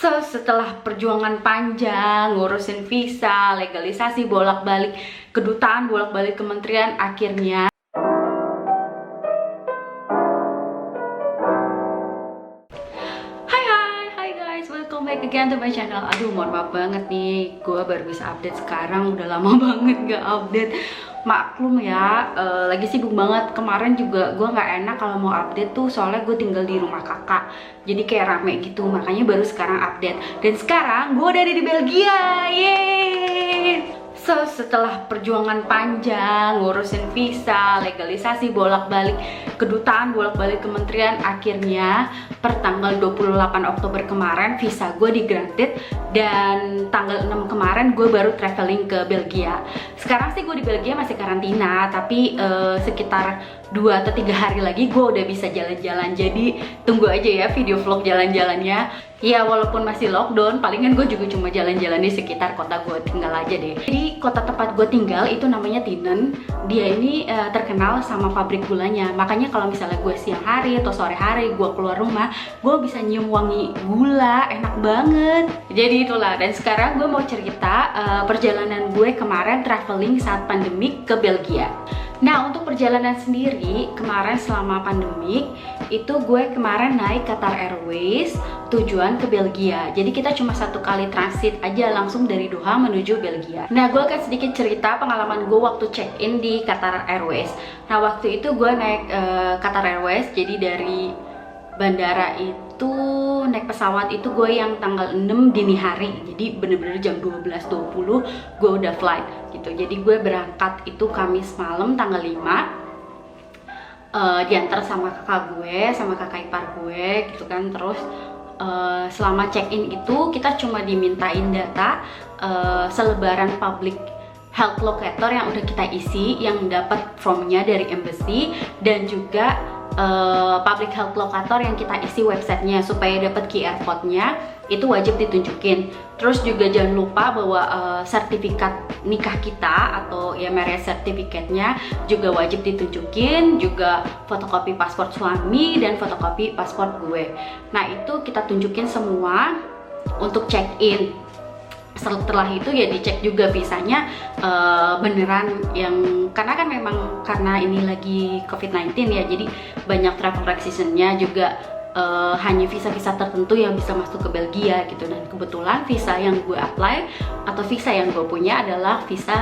Setelah perjuangan panjang, ngurusin visa, legalisasi, bolak-balik kedutaan, bolak-balik kementerian, akhirnya Hai guys, welcome back again to my channel. Aduh, mohon maaf banget nih, gue baru bisa update sekarang, udah lama banget gak update. Maklum ya, lagi sibuk banget. Kemarin juga gue nggak enak kalau mau update tuh, soalnya gue tinggal di rumah kakak, jadi kayak rame gitu, makanya baru sekarang update. Dan sekarang gue udah ada di Belgia, yeay! Setelah perjuangan panjang, ngurusin visa, legalisasi, bolak-balik kedutaan, bolak-balik kementerian, akhirnya per tanggal 28 Oktober kemarin visa gue di granted, dan tanggal 6 kemarin gue baru traveling ke Belgia. Sekarang sih gue di Belgia masih karantina, tapi sekitar 2 atau 3 hari lagi gue udah bisa jalan-jalan. Jadi tunggu aja ya video vlog jalan-jalannya. Ya walaupun masih lockdown, palingan gue juga cuma jalan-jalan di sekitar kota gue tinggal aja deh. Jadi kota tempat gue tinggal itu namanya Tienen. Dia ini terkenal sama pabrik gulanya. Makanya kalau misalnya gue siang hari atau sore hari gue keluar rumah, gue bisa nyium wangi gula, enak banget. Jadi itulah. Dan sekarang gue mau cerita perjalanan gue kemarin traveling saat pandemik ke Belgia. Nah, untuk perjalanan sendiri kemarin selama pandemik itu gue kemarin naik Qatar Airways tujuan ke Belgia. Jadi kita cuma 1 kali transit aja langsung dari Doha menuju Belgia. Nah, gue akan sedikit cerita pengalaman gue waktu check-in di Qatar Airways. Nah, waktu itu gue naik Qatar Airways, jadi dari bandara itu naik pesawat itu gue yang tanggal 6 dini hari, jadi bener-bener jam 12.20 gue udah flight gitu. Jadi gue berangkat itu Kamis malam tanggal 5, diantar sama kakak gue, sama kakak ipar gue gitu kan. Terus selama check-in itu kita cuma dimintain data selebaran public health locator yang udah kita isi, yang dapat formnya dari embassy, dan juga public health locator yang kita isi websitenya. Supaya dapat QR code-nya itu wajib ditunjukin. Terus juga jangan lupa bahwa sertifikat nikah kita atau ya marriage certificate-nya juga wajib ditunjukin, juga fotokopi paspor suami dan fotokopi paspor gue. Nah, itu kita tunjukin semua untuk check-in. Setelah itu ya dicek juga visanya beneran yang, karena kan memang karena ini lagi COVID-19 ya, jadi banyak travel restriction-nya juga, hanya visa-visa tertentu yang bisa masuk ke Belgia gitu. Dan kebetulan visa yang gue apply atau visa yang gue punya adalah visa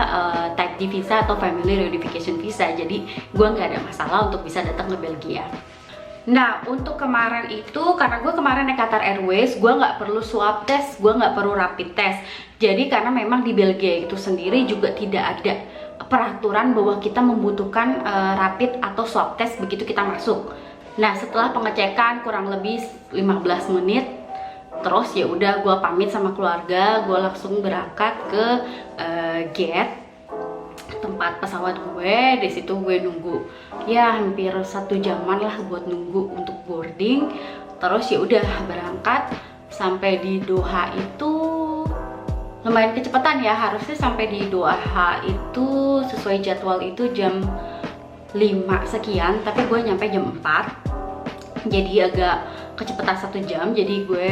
type D visa atau family reunification visa, jadi gue nggak ada masalah untuk bisa datang ke Belgia. Nah, untuk kemarin itu, karena gue kemarin naik Qatar Airways, gue nggak perlu swab test, gue nggak perlu rapid test. Jadi karena memang di Belgia itu sendiri juga tidak ada peraturan bahwa kita membutuhkan rapid atau swab test begitu kita masuk. Nah, setelah pengecekan kurang lebih 15 menit, terus ya udah gue pamit sama keluarga, gue langsung berangkat ke gate tempat pesawat gue. Di situ gue nunggu ya hampir 1 jaman lah buat nunggu untuk boarding. Terus ya udah berangkat sampai di Doha itu lumayan kecepatan ya, harusnya sampai di Doha itu sesuai jadwal itu jam 5 sekian, tapi gue nyampe jam 4, jadi agak kecepatan 1 jam. Jadi gue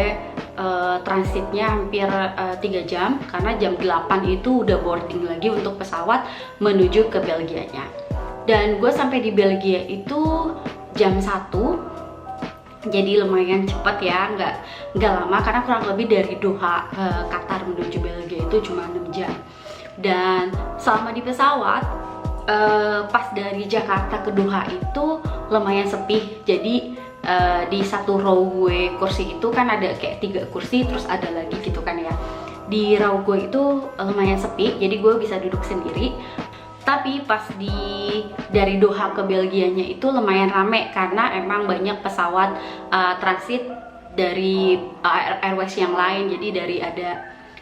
transitnya hampir 3 jam, karena jam 8 itu udah boarding lagi untuk pesawat menuju ke Belgianya. Dan gue sampai di Belgia itu jam 1, jadi lumayan cepat ya, nggak lama, karena kurang lebih dari Doha ke Qatar menuju Belgia itu cuma 6 jam. Dan selama di pesawat, pas dari Jakarta ke Doha itu lumayan sepi. Jadi di satu row gue kursi itu kan ada kayak 3 kursi, terus ada lagi gitu kan ya. Di row gue itu lumayan sepi, jadi gue bisa duduk sendiri. Tapi pas dari Doha ke Belgianya itu lumayan rame, karena emang banyak pesawat transit dari airways yang lain. Jadi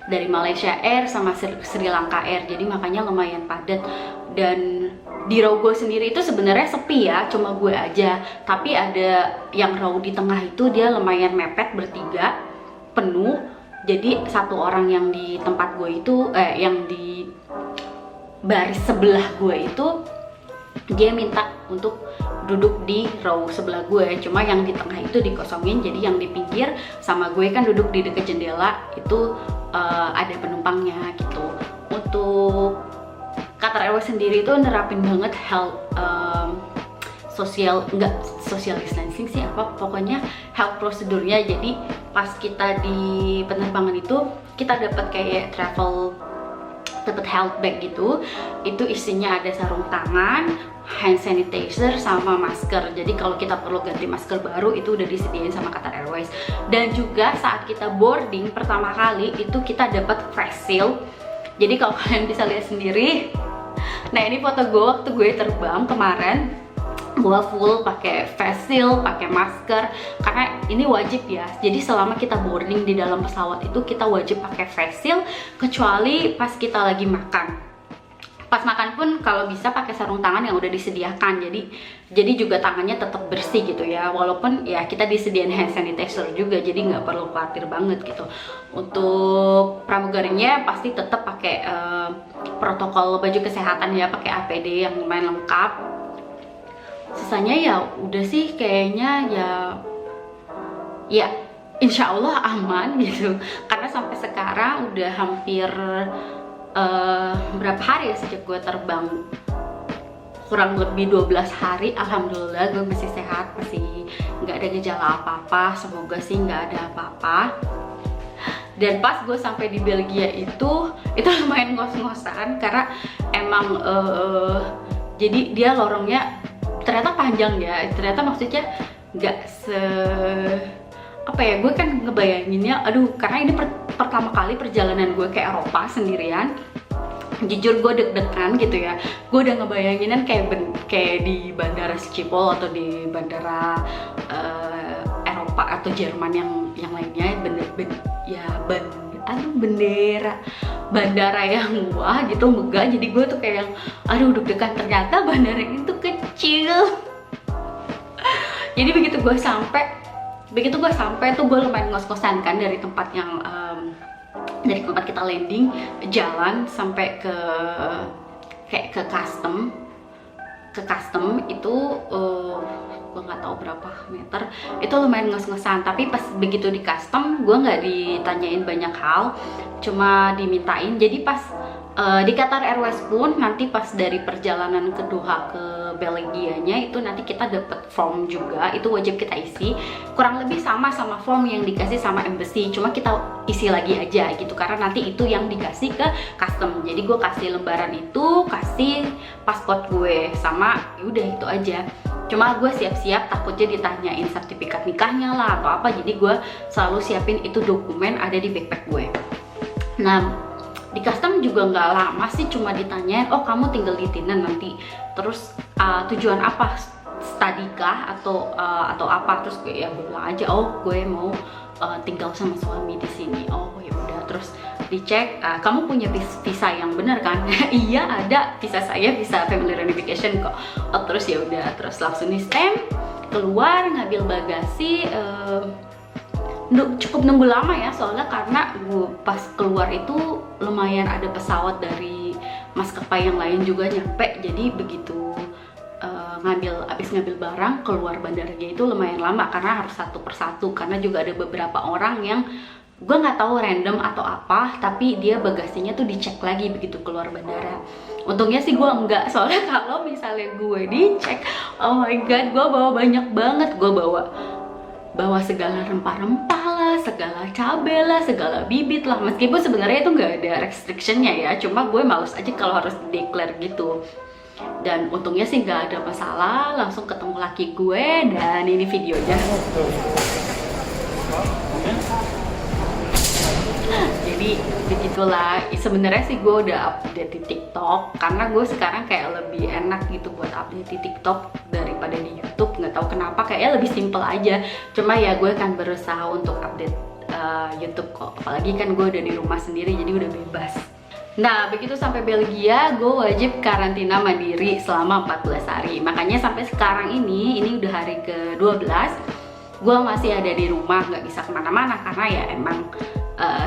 dari Malaysia Air sama Sri Lanka Air, jadi makanya lumayan padat. Dan di row gue sendiri itu sebenarnya sepi ya, cuma gue aja. Tapi ada yang row di tengah itu dia lumayan mepet, bertiga penuh. Jadi 1 orang yang di tempat gue itu yang di baris sebelah gue itu, dia minta untuk duduk di row sebelah gue, cuma yang di tengah itu dikosongin, jadi yang di pinggir sama gue kan duduk di dekat jendela itu ada penumpangnya gitu. Untuk Qatar Airways sendiri itu nerapin banget social distancing sih, apa pokoknya health prosedurnya. Jadi pas kita di penerbangan itu kita dapat kayak dapat health bag gitu, itu isinya ada sarung tangan, hand sanitizer sama masker. Jadi kalau kita perlu ganti masker baru itu udah disediain sama Qatar Airways. Dan juga saat kita boarding pertama kali itu kita dapat face shield. Jadi kalau kalian bisa lihat sendiri, nah ini foto gue waktu gue terbang kemarin, gue full pakai face shield, pakai masker, karena ini wajib ya. Jadi selama kita boarding di dalam pesawat itu kita wajib pakai face shield, kecuali pas kita lagi makan. Pas makan pun kalau bisa pakai sarung tangan yang udah disediakan. Jadi juga tangannya tetap bersih gitu ya. Walaupun ya kita disediain hand sanitizer juga, jadi nggak perlu khawatir banget gitu. Untuk pramugarinya pasti tetap pakai protokol baju kesehatan ya, pakai APD yang lumayan lengkap. Sisanya ya udah sih kayaknya ya insya Allah aman gitu, karena sampai sekarang udah hampir berapa hari ya sejak gue terbang, kurang lebih 12 hari. Alhamdulillah gue masih sehat, masih nggak ada gejala apa-apa, semoga sih nggak ada apa-apa. Dan pas gue sampai di Belgia itu lumayan ngos-ngosan, karena emang jadi dia lorongnya ternyata panjang ya, ternyata maksudnya nggak apa ya, gue kan ngebayanginnya, karena ini pertama kali perjalanan gue ke Eropa sendirian, jujur gue deg-degan gitu ya. Gue udah ngebayanginan kayak di bandara Schiphol atau di bandara Eropa atau Jerman yang lainnya, bandara yang wah gitu, megah. Jadi gue tuh kayak deg-degan, ternyata bandara itu kecil. Jadi begitu gue sampai tuh gue lumayan ngos-ngosan kan dari tempat kita landing, jalan sampai ke custom itu gue nggak tahu berapa meter, itu lumayan ngos-ngosan. Tapi pas begitu di custom gue nggak ditanyain banyak hal, cuma dimintain. Jadi pas di Qatar Airways pun nanti pas dari perjalanan ke Doha ke Belgianya itu nanti kita dapat form juga, itu wajib kita isi, kurang lebih sama form yang dikasih sama embassy, cuma kita isi lagi aja gitu, karena nanti itu yang dikasih ke custom. Jadi gue kasih lembaran itu, kasih paspor gue, sama udah itu aja. Cuma gue siap-siap takutnya ditanyain sertifikat nikahnya lah atau apa, jadi gue selalu siapin itu dokumen ada di backpack gue. Nah di custom juga nggak lama sih, cuma ditanyain, oh kamu tinggal di Tienen nanti, terus tujuan apa, study kah atau apa, terus gue ya gue bilang aja, oh gue mau tinggal sama suami di sini. Oh ya udah, terus dicek, kamu punya visa yang benar kan? Iya ada, visa saya visa family reunification kok. Oh terus ya udah, terus langsung di stamp, keluar ngambil bagasi. Cukup nunggu lama ya, soalnya karena gue pas keluar itu lumayan ada pesawat dari maskapai yang lain juga nyampe. Jadi begitu abis ngambil barang keluar bandaranya itu lumayan lama, karena harus satu persatu, karena juga ada beberapa orang yang gue nggak tahu random atau apa, tapi dia bagasinya tuh dicek lagi begitu keluar bandara. Untungnya sih gue enggak, soalnya kalau misalnya gue dicek, oh my god, gue bawa banyak banget. Gue bawa segala rempah-rempah lah, segala cabai lah, segala bibit lah. Meskipun sebenarnya itu nggak ada restrictionnya ya, cuma gue males aja kalau harus declare gitu. Dan untungnya sih nggak ada masalah, langsung ketemu laki gue, dan ini videonya. Jadi begitulah. Sebenarnya sih gue udah update di TikTok, karena gue sekarang kayak lebih enak gitu buat update di TikTok daripada di YouTube. Nggak tahu kenapa, kayaknya lebih simple aja. Cuma ya gue akan berusaha untuk update YouTube kok. Apalagi kan gue udah di rumah sendiri, jadi udah bebas. Nah begitu sampai Belgia, gue wajib karantina mandiri selama 14 hari. Makanya sampai sekarang ini udah hari ke-12, gue masih ada di rumah, nggak bisa kemana-mana, karena ya emang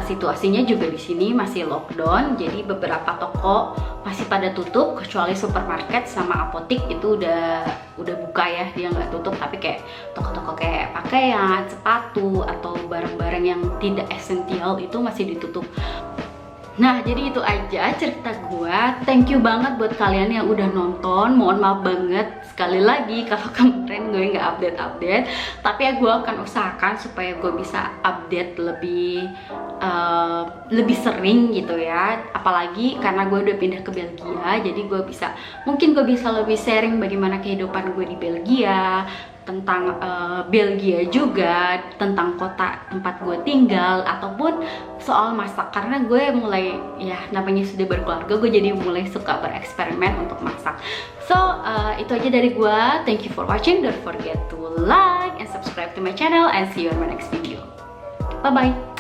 situasinya juga di sini masih lockdown, jadi beberapa toko masih pada tutup kecuali supermarket sama apotik itu udah buka ya, dia nggak tutup. Tapi kayak toko-toko kayak pakaian, sepatu atau barang-barang yang tidak esensial itu masih ditutup. Nah, jadi itu aja cerita gua. Thank you banget buat kalian yang udah nonton. Mohon maaf banget sekali lagi kalau kemarin gue nggak update, tapi ya gue akan usahakan supaya gue bisa update lebih sering gitu ya. Apalagi karena gue udah pindah ke Belgia, jadi mungkin gue bisa lebih sharing bagaimana kehidupan gue di Belgia, tentang Belgia juga, tentang kota tempat gue tinggal, ataupun soal masak. Karena gue mulai, ya namanya sudah berkeluarga, gue jadi mulai suka bereksperimen untuk masak. So, itu aja dari gue. Thank you for watching. Don't forget to like and subscribe to my channel, and see you on my next video. Bye-bye.